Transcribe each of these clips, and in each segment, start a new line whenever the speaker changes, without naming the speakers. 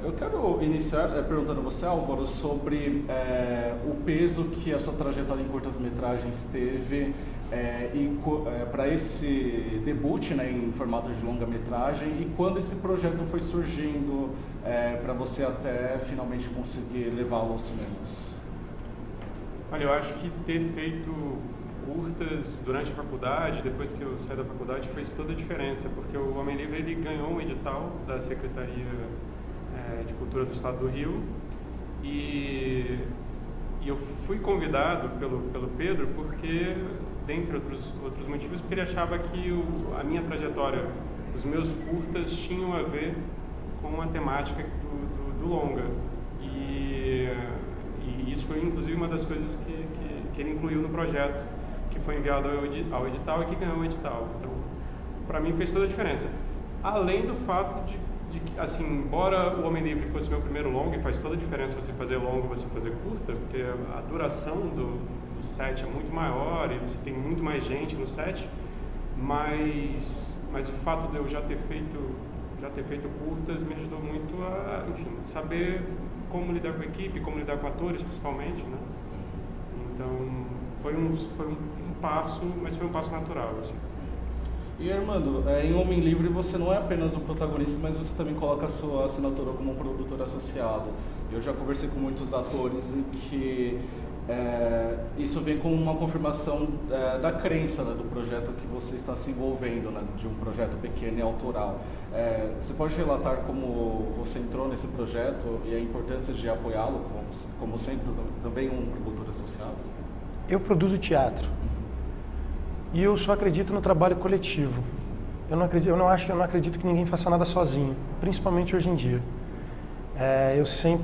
Eu quero iniciar perguntando a você, Álvaro, sobre o peso que a sua trajetória em curtas-metragens teve para esse debut, né, em formato de longa-metragem, e quando esse projeto foi surgindo para você até finalmente conseguir levá-lo aos cinemas.
Olha, eu acho que ter feito curtas durante a faculdade, depois que eu saí da faculdade, fez toda a diferença, porque o Homem Livre ele ganhou um edital da Secretaria de Cultura do Estado do Rio e eu fui convidado pelo Pedro porque, dentre outros motivos, porque ele achava que a minha trajetória, os meus curtas tinham a ver com a temática do longa e isso foi inclusive uma das coisas que ele incluiu no projeto, que foi enviado ao edital e que ganhou o edital. Então, para mim fez toda a diferença. Além do fato de que, assim, embora o Homem Livre fosse meu primeiro longa, e faz toda a diferença você fazer longa e você fazer curta, porque a duração do set é muito maior e você tem muito mais gente no set, mas o fato de eu já ter feito curtas me ajudou muito a, enfim, saber como lidar com a equipe, como lidar com atores, principalmente, né? Então, foi um passo, mas foi um passo natural, assim.
E Armando, em Homem Livre você não é apenas o protagonista, mas você também coloca a sua assinatura como um produtor associado. Eu já conversei com muitos atores em que isso vem como uma confirmação da crença, né, do projeto que você está se envolvendo, né, de um projeto pequeno e autoral. Você pode relatar como você entrou nesse projeto e a importância de apoiá-lo como sendo também um produtor associado?
Eu produzo teatro e eu só acredito no trabalho coletivo. Eu não acredito que ninguém faça nada sozinho, principalmente hoje em dia.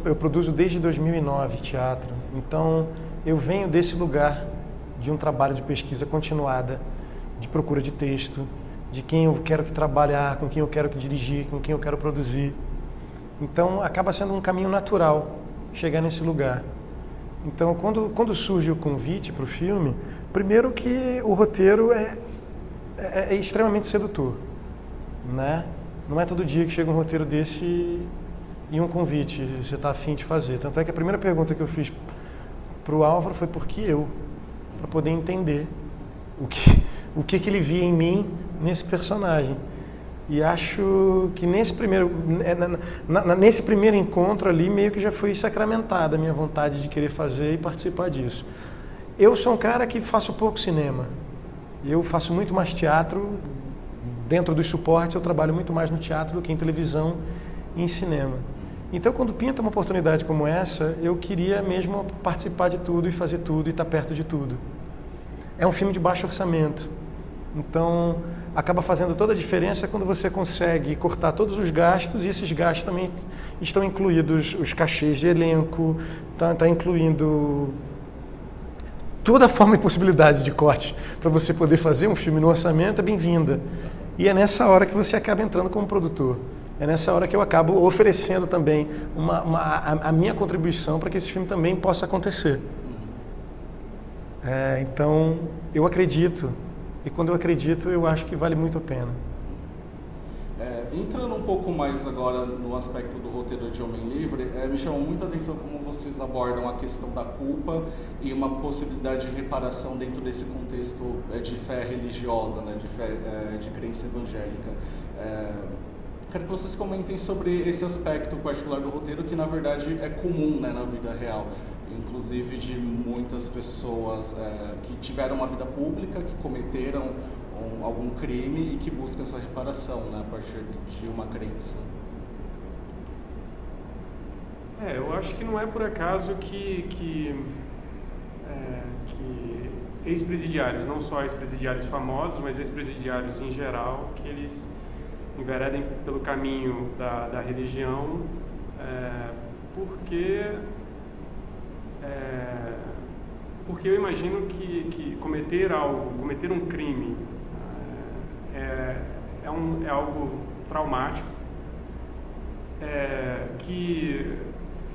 Eu produzo desde 2009 teatro, então eu venho desse lugar de um trabalho de pesquisa continuada, de procura de texto, de quem eu quero que trabalhar, com quem eu quero que dirigir, com quem eu quero produzir. Então acaba sendo um caminho natural chegar nesse lugar. Então, quando surge o convite para o filme, primeiro que o roteiro é extremamente sedutor, né? Não é todo dia que chega um roteiro desse e um convite, você está afim de fazer. Tanto é que a primeira pergunta que eu fiz para o Álvaro foi por que eu, para poder entender o que ele via em mim nesse personagem. E acho que nesse primeiro encontro ali meio que já foi sacramentada a minha vontade de querer fazer e participar disso. Eu sou um cara que faço pouco cinema. Eu faço muito mais teatro. Dentro dos suportes eu trabalho muito mais no teatro do que em televisão e em cinema. Então quando pinta uma oportunidade como essa, eu queria mesmo participar de tudo e fazer tudo e estar perto de tudo. É um filme de baixo orçamento. Então, acaba fazendo toda a diferença quando você consegue cortar todos os gastos e esses gastos também estão incluídos os cachês de elenco, está incluindo toda a forma e possibilidade de corte para você poder fazer um filme no orçamento é bem-vinda. E é nessa hora que você acaba entrando como produtor. É nessa hora que eu acabo oferecendo também a minha contribuição para que esse filme também possa acontecer. Então, eu acredito. E quando eu acredito, eu acho que vale muito a pena.
Entrando um pouco mais agora no aspecto do roteiro de Homem Livre, me chamou muita atenção como vocês abordam a questão da culpa e uma possibilidade de reparação dentro desse contexto de fé religiosa, né, de fé, de crença evangélica. Quero que vocês comentem sobre esse aspecto particular do roteiro que, na verdade, é comum, né, na vida real. Inclusive de muitas pessoas que tiveram uma vida pública, que cometeram algum crime e que buscam essa reparação, né, a partir de uma crença.
Eu acho que não é por acaso que ex-presidiários, não só ex-presidiários famosos, mas ex-presidiários em geral, que eles enveredem pelo caminho da religião, porque eu imagino que cometer um crime é algo traumático, que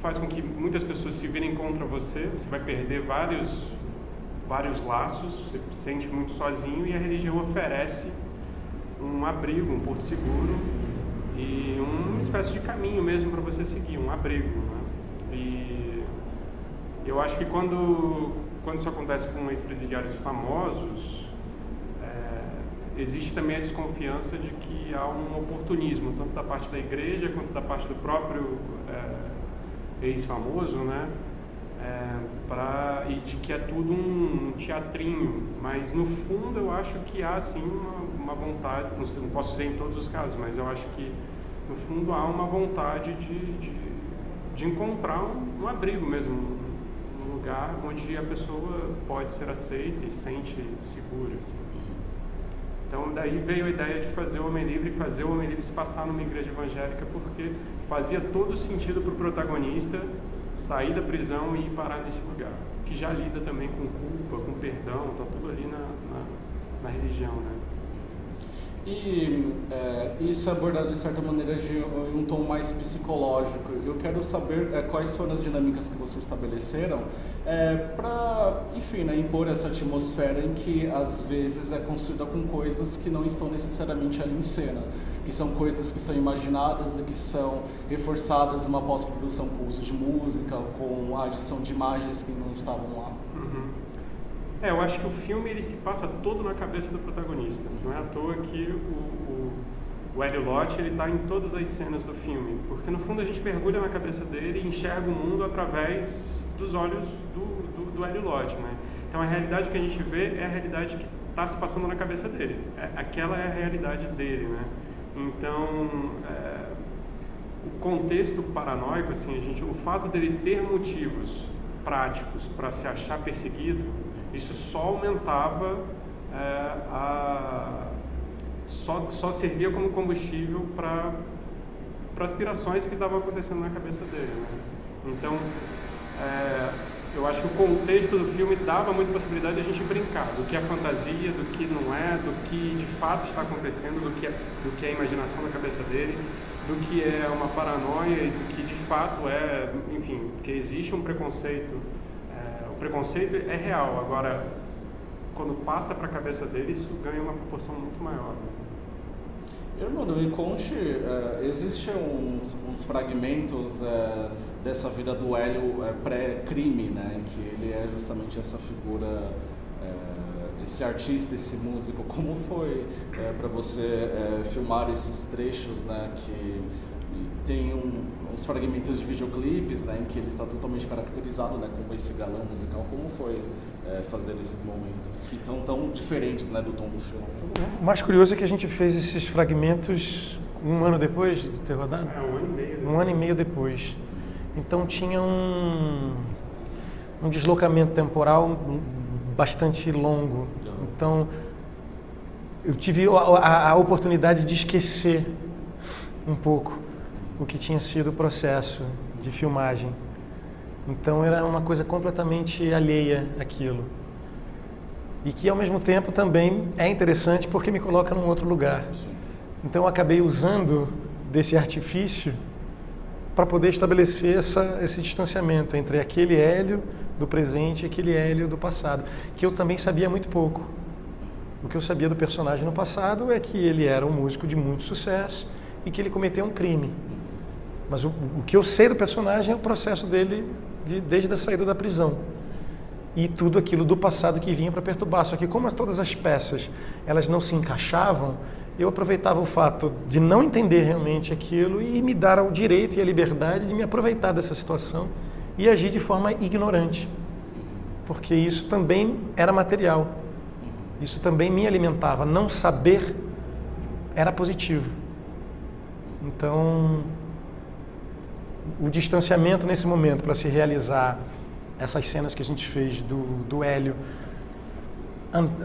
faz com que muitas pessoas se virem contra você, você vai perder vários laços, você se sente muito sozinho e a religião oferece um abrigo, um porto seguro e uma espécie de caminho mesmo para você seguir, um abrigo, né? E eu acho que quando isso acontece com ex-presidiários famosos, existe também a desconfiança de que há um oportunismo, tanto da parte da igreja quanto da parte do próprio ex-famoso, né? E de que é tudo um teatrinho, mas no fundo eu acho que há sim uma vontade, não posso dizer em todos os casos, mas eu acho que no fundo há uma vontade de encontrar um abrigo mesmo, um lugar onde a pessoa pode ser aceita e se sente segura, assim. Então daí veio a ideia de fazer o Homem Livre e fazer o Homem Livre se passar numa igreja evangélica, porque fazia todo sentido para o protagonista sair da prisão e ir parar nesse lugar, que já lida também com culpa, com perdão, tá tudo ali na religião, né?
E isso é abordado de certa maneira em um tom mais psicológico. Eu quero saber quais foram as dinâmicas que vocês estabeleceram para, enfim, né, impor essa atmosfera em que às vezes é construída com coisas que não estão necessariamente ali em cena, que são coisas que são imaginadas e que são reforçadas numa pós-produção com uso de música, com a adição de imagens que não estavam lá.
Uhum. Eu acho que o filme ele se passa todo na cabeça do protagonista. Não é à toa que o Hélio Lott está em todas as cenas do filme, porque no fundo a gente mergulha na cabeça dele e enxerga o mundo através dos olhos do Hélio Lott, né? Então a realidade que a gente vê é a realidade que está se passando na cabeça dele. Aquela é a realidade dele, né? Então o contexto paranoico, assim, o fato dele ter motivos práticos para se achar perseguido, isso só aumentava, só servia como combustível para aspirações que estavam acontecendo na cabeça dele, né? Então, eu acho que o contexto do filme dava muita possibilidade de a gente brincar do que é fantasia, do que não é, do que de fato está acontecendo, do que é a imaginação da cabeça dele, do que é uma paranoia e do que de fato é, enfim, que existe um preconceito. O preconceito é real, agora, quando passa para a cabeça dele, isso ganha uma proporção muito maior.
Irmão, me conte, existem uns fragmentos dessa vida do Hélio pré-crime, né, em que ele é justamente essa figura, esse artista, esse músico. Como foi para você filmar esses trechos, né, que tem uns fragmentos de videoclipes, né, em que ele está totalmente caracterizado, né, como esse galã musical? Como foi fazer esses momentos que estão tão diferentes, né, do tom do filme?
O mais curioso é que a gente fez esses fragmentos um ano depois de ter rodado?
1 ano e meio depois.
1 ano e meio depois. Então tinha um deslocamento temporal bastante longo. Então eu tive a oportunidade de esquecer um pouco o que tinha sido o processo de filmagem. Então era uma coisa completamente alheia àquilo. E que ao mesmo tempo também é interessante porque me coloca num outro lugar. Então eu acabei usando desse artifício para poder estabelecer esse distanciamento entre aquele Hélio do presente e aquele Hélio do passado, que eu também sabia muito pouco. O que eu sabia do personagem no passado é que ele era um músico de muito sucesso e que ele cometeu um crime. Mas o que eu sei do personagem é o processo dele desde a saída da prisão. E tudo aquilo do passado que vinha para perturbar. Só que como todas as peças elas não se encaixavam, eu aproveitava o fato de não entender realmente aquilo e me dar o direito e a liberdade de me aproveitar dessa situação e agir de forma ignorante. Porque isso também era material. Isso também me alimentava. Não saber era positivo. Então, o distanciamento nesse momento para se realizar essas cenas que a gente fez do Hélio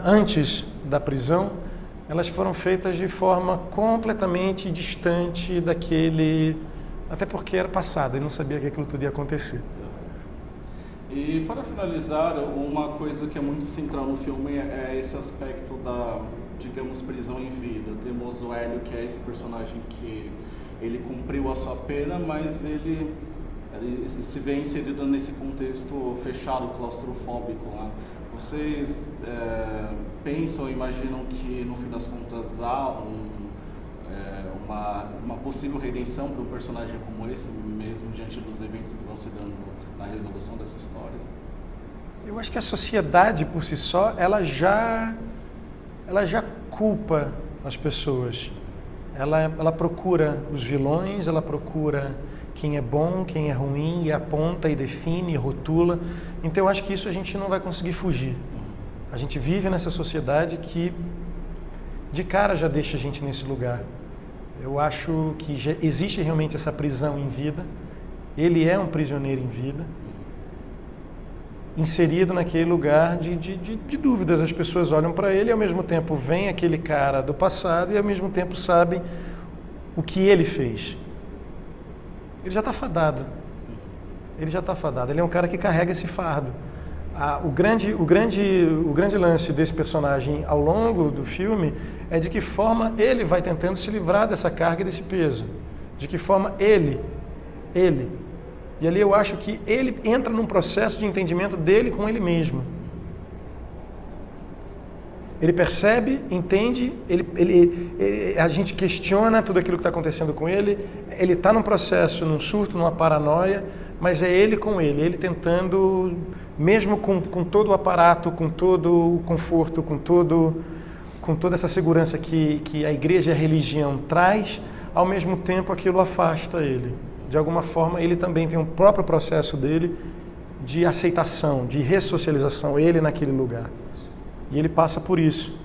antes da prisão, elas foram feitas de forma completamente distante daquele... Até porque era passado e não sabia que aquilo tudo ia acontecer.
E para finalizar, uma coisa que é muito central no filme é esse aspecto da, digamos, prisão em vida. Temos o Hélio, que é esse personagem que ele cumpriu a sua pena, mas ele se vê inserido nesse contexto fechado, claustrofóbico, né? Vocês pensam, imaginam que no fim das contas há um uma possível redenção para um personagem como esse, mesmo diante dos eventos que vão se dando na resolução dessa história?
Eu acho que a sociedade por si só, ela já culpa as pessoas. Ela procura os vilões, ela procura quem é bom, quem é ruim, e aponta, e define, e rotula. Então eu acho que isso a gente não vai conseguir fugir. A gente vive nessa sociedade que de cara já deixa a gente nesse lugar. Eu acho que já existe realmente essa prisão em vida. Ele é um prisioneiro em vida, inserido naquele lugar de dúvidas. As pessoas olham para ele e ao mesmo tempo vem aquele cara do passado e ao mesmo tempo sabem o que ele fez. Ele já está fadado. Ele já está fadado. Ele é um cara que carrega esse fardo. O grande lance desse personagem ao longo do filme é de que forma ele vai tentando se livrar dessa carga e desse peso. De que forma ele. E ali eu acho que ele entra num processo de entendimento dele com ele mesmo. Ele percebe, entende, a gente questiona tudo aquilo que está acontecendo com ele, ele está num processo, num surto, numa paranoia, mas é ele com ele tentando, mesmo com todo o aparato, com todo o conforto, com toda essa segurança que a igreja e a religião traz, ao mesmo tempo aquilo afasta ele. De alguma forma, ele também tem um próprio processo dele de aceitação, de ressocialização, ele naquele lugar. E ele passa por isso.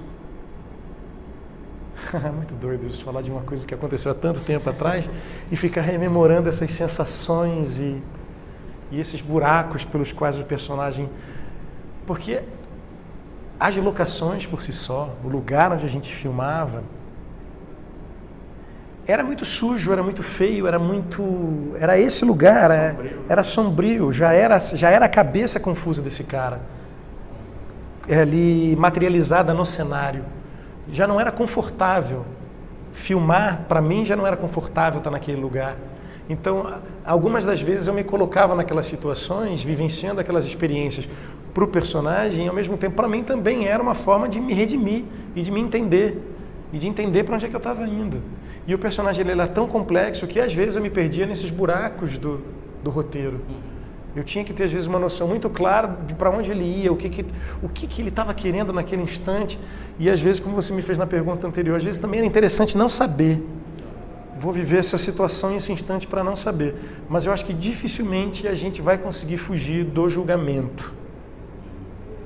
Muito doido isso, falar de uma coisa que aconteceu há tanto tempo atrás e ficar rememorando essas sensações e esses buracos pelos quais o personagem... Porque as locações por si só, o lugar onde a gente filmava, era muito sujo, era muito feio, era esse lugar, era sombrio, já era a cabeça confusa desse cara, ali materializada no cenário. Já não era confortável. Filmar, para mim, já não era confortável estar naquele lugar. Então, algumas das vezes eu me colocava naquelas situações, vivenciando aquelas experiências para o personagem, e ao mesmo tempo, para mim também era uma forma de me redimir e de me entender, e de entender para onde é que eu estava indo. E o personagem ele era tão complexo que às vezes eu me perdia nesses buracos do roteiro. Eu tinha que ter às vezes uma noção muito clara de para onde ele ia, o que ele estava querendo naquele instante. E às vezes, como você me fez na pergunta anterior, às vezes também era interessante não saber. Vou viver essa situação e esse instante para não saber. Mas eu acho que dificilmente a gente vai conseguir fugir do julgamento.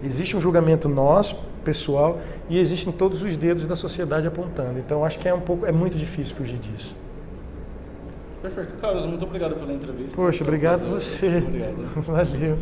Existe um julgamento nosso, pessoal, e existem todos os dedos da sociedade apontando. Então, acho que é muito difícil fugir disso.
Perfeito. Carlos, muito obrigado pela entrevista.
Poxa, obrigado a você.
Obrigado.
Valeu.